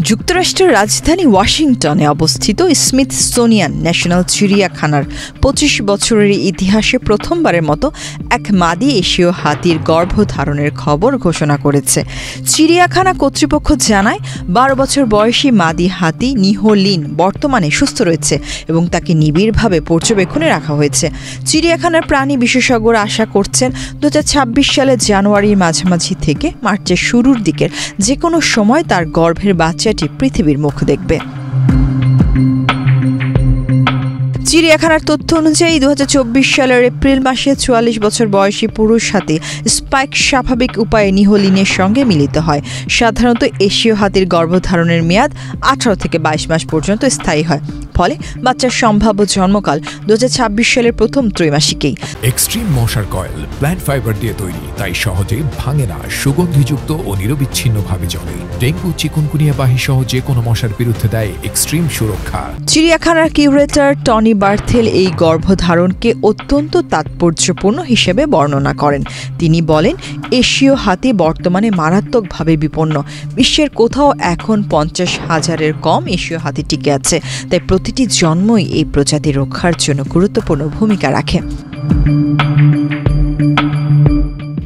যুক্তরাষ্ট্রের রাজধানী ওয়াশিংটনে অবস্থিত স্মিথসোনিয়ান ন্যাশনাল চিড়িয়াখানার ২৫ বছরের ইতিহাসে প্রথমবারের মতো এক মাদি এশীয় হাতির গর্ভধারণের খবর ঘোষণা করেছে। চিড়িয়াখানা কর্তৃপক্ষ জানায় ১২ বছর বয়সী মাদি হাতি নিহোলিন বর্তমানে সুস্থ রয়েছে এবং তাকে নিবিড়ভাবে পর্যবেক্ষণে রাখা হয়েছে। চিড়িয়াখানার প্রাণী বিশেষজ্ঞরা আশা করছেন ২০২৬ সালের জানুয়ারির মাঝামাঝি থেকে মার্চের শুরুর দিকের যে কোনো সময় তার গর্ভের বাচ্চাটি পৃথিবীর মুখ দেখবে। চিড়িয়াখানার তথ্য অনুযায়ী ২০২৪ সালের এপ্রিল মাসে ৪৪ বছর বয়সী পুরুষ হাতি স্পাইক স্বাভাবিক উপায়ে নিহোলিনের সঙ্গে মিলিত হয়। সাধারণত এশীয় হাতির গর্ভধারণের মেয়াদ ১৮ থেকে ২২ মাস পর্যন্ত স্থায়ী হয়, ফলে বাচ্চার সম্ভাব্য জন্মকাল ২০২৬ সালের প্রথম ত্রৈমাসিকেই। এক্সট্রিম মশার কয়েল প্ল্যান্ট ফাইবার দিয়ে তৈরি, তাই সহজে ভাঙে না, সুগন্ধিযুক্ত ও নিরবিচ্ছিন্নভাবে জ্বলে। ডেঙ্গু, চিকুনগুনিয়া বাহি সহ যে কোনো মশার বিরুদ্ধে দেয় এক্সট্রিম সুরক্ষা। চিড়িয়াখানার কিউরেটর টনি বার্থেল এই গর্ভধারণকে অত্যন্ত তাৎপর্যপূর্ণ হিসেবে বর্ণনা করেন। তিনি বলেন, এশীয় হাতি বর্তমানে মারাত্মকভাবে বিপন্ন। বিশ্বের কোথাও এখন ৫০,০০০-এর কম এশীয় হাতি টিকে আছে, তাই প্রতিটি জন্মই এই প্রজাতি রক্ষার জন্য গুরুত্বপূর্ণ ভূমিকা রাখে।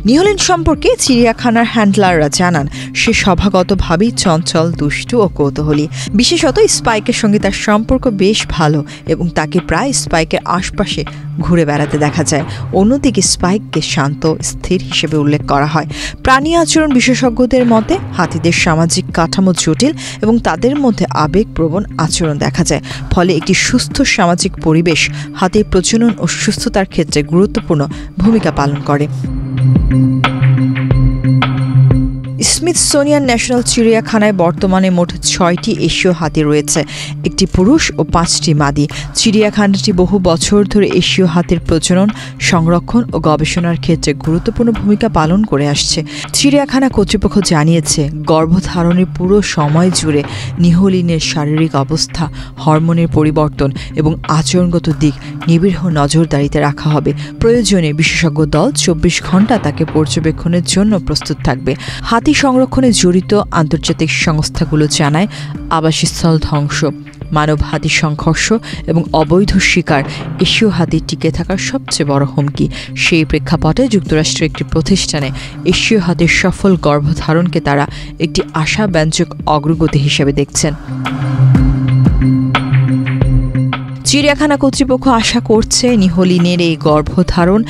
নিহোলিন সম্পর্কে চিড়িয়াখানার হ্যান্ডলাররা জানান, সে স্বভাবগতভাবেই চঞ্চল, দুষ্টু ও কৌতূহলী। বিশেষত স্পাইকের সঙ্গে তার সম্পর্ক বেশ ভালো এবং তাকে প্রায় স্পাইকের আশপাশে ঘুরে বেড়াতে দেখা যায়। অন্যদিকে স্পাইককে শান্ত, স্থির হিসেবে উল্লেখ করা হয়। প্রাণী আচরণ বিশেষজ্ঞদের মতে হাতিদের সামাজিক কাঠামো জটিল এবং তাদের মধ্যে আবেগপ্রবণ আচরণ দেখা যায়। ফলে একটি সুস্থ সামাজিক পরিবেশ হাতির প্রজনন ও সুস্থতার ক্ষেত্রে গুরুত্বপূর্ণ ভূমিকা পালন করে। স্মিথসোনিয়ান ন্যাশনাল চিড়িয়াখানায় বর্তমানে মোট ৬টি এশীয় হাতি রয়েছে, একটি পুরুষ ও ৫টি মাদি। চিড়িয়াখানাটি বহু বছর ধরে এশীয় হাতির প্রজনন, সংরক্ষণ ও গবেষণার ক্ষেত্রে গুরুত্বপূর্ণ ভূমিকা পালন করে আসছে। চিড়িয়াখানা কর্তৃপক্ষ জানিয়েছে, গর্ভধারণের পুরো সময় জুড়ে নিহোলিনের শারীরিক অবস্থা, হরমোনের পরিবর্তন এবং আচরণগত দিক নিবিড় নজরদারিতে রাখা হবে। প্রয়োজনে বিশেষজ্ঞ দল ২৪ ঘণ্টা তাকে পর্যবেক্ষণের জন্য প্রস্তুত থাকবে। হাতি সংরক্ষণে জড়িত আন্তর্জাতিক সংস্থাগুলো জানায়, আবাসস্থল ধ্বংস, মানব হাতি সংঘর্ষ এবং অবৈধ শিকার এশীয় হাতির টিকে থাকার সবচেয়ে বড় হুমকি। সেই প্রেক্ষাপটে যুক্তরাষ্ট্রের একটি প্রতিষ্ঠানে এশীয় হাতির সফল গর্ভধারণকে তারা একটি আশাব্যঞ্জক অগ্রগতি হিসেবে দেখছেন। চিড়িয়াখানা কর্তৃপক্ষ আশা করছে, নিহোলিনের এই গর্ভধারণ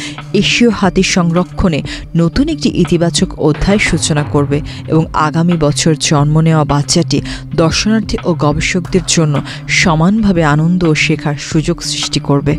এশীয় হাতি সংরক্ষণে নতুন একটি ইতিবাচক অধ্যায় সূচনা করবে এবং আগামী বছর জন্ম নেওয়া বাচ্চাটি দর্শনার্থী ও গবেষকদের জন্য সমানভাবে আনন্দ ও শেখার সুযোগ সৃষ্টি করবে।